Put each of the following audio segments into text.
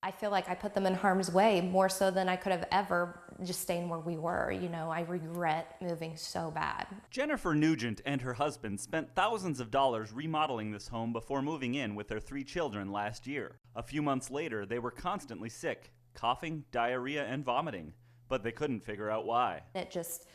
I feel like I put them in harm's way more so than I could have ever just staying where we were. You know, I regret moving so bad. Jennifer Nugent and her husband spent thousands of dollars remodeling this home before moving in with their 3 children last year. A few months later, they were constantly sick, coughing, diarrhea, and vomiting, but they couldn't figure out why. It just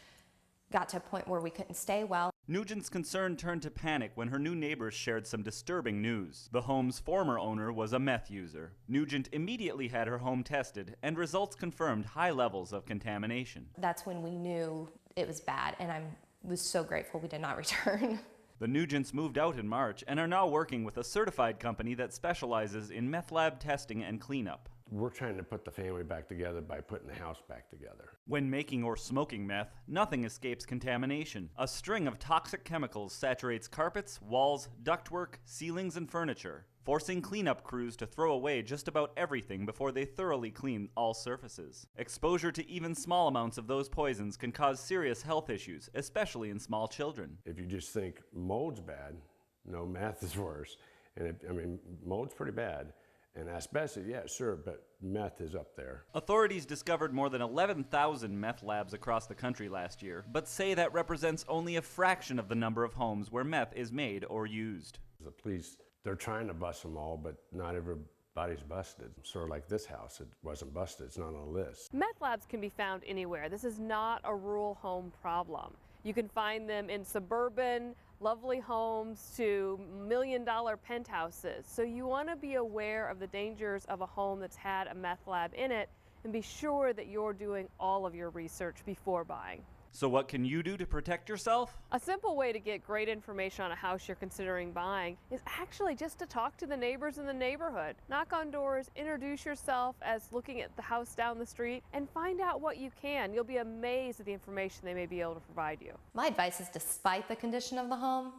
got to a point where we couldn't stay well. Nugent's concern turned to panic when her new neighbors shared some disturbing news. The home's former owner was a meth user. Nugent immediately had her home tested, and results confirmed high levels of contamination. That's when we knew it was bad, and I was so grateful we did not return. The Nugents moved out in March and are now working with a certified company that specializes in meth lab testing and cleanup. We're trying to put the family back together by putting the house back together. When making or smoking meth, nothing escapes contamination. A string of toxic chemicals saturates carpets, walls, ductwork, ceilings, and furniture, forcing cleanup crews to throw away just about everything before they thoroughly clean all surfaces. Exposure to even small amounts of those poisons can cause serious health issues, especially in small children. If you just think mold's bad, no, meth is worse. And mold's pretty bad. And asbestos, yeah, sure, but meth is up there. Authorities discovered more than 11,000 meth labs across the country last year, but say that represents only a fraction of the number of homes where meth is made or used. The police, they're trying to bust them all, but not everybody's busted. Sort of like this house, it wasn't busted, it's not on a list. Meth labs can be found anywhere. This is not a rural home problem. You can find them in suburban, lovely homes to million-dollar penthouses. So you want to be aware of the dangers of a home that's had a meth lab in it and be sure that you're doing all of your research before buying. So what can you do to protect yourself? A simple way to get great information on a house you're considering buying is actually just to talk to the neighbors in the neighborhood. Knock on doors, introduce yourself as looking at the house down the street, and find out what you can. You'll be amazed at the information they may be able to provide you. My advice is, despite the condition of the home,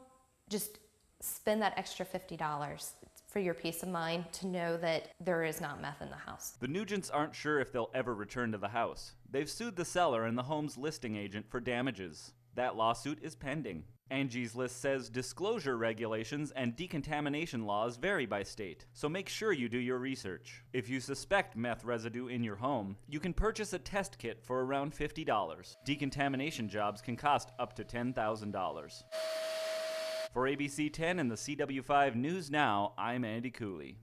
just spend that extra $50 for your peace of mind to know that there is not meth in the house. The Nugents aren't sure if they'll ever return to the house. They've sued the seller and the home's listing agent for damages. That lawsuit is pending. Angie's List says disclosure regulations and decontamination laws vary by state, so make sure you do your research. If you suspect meth residue in your home, you can purchase a test kit for around $50. Decontamination jobs can cost up to $10,000. For ABC 10 and the CW5 News Now, I'm Andy Cooley.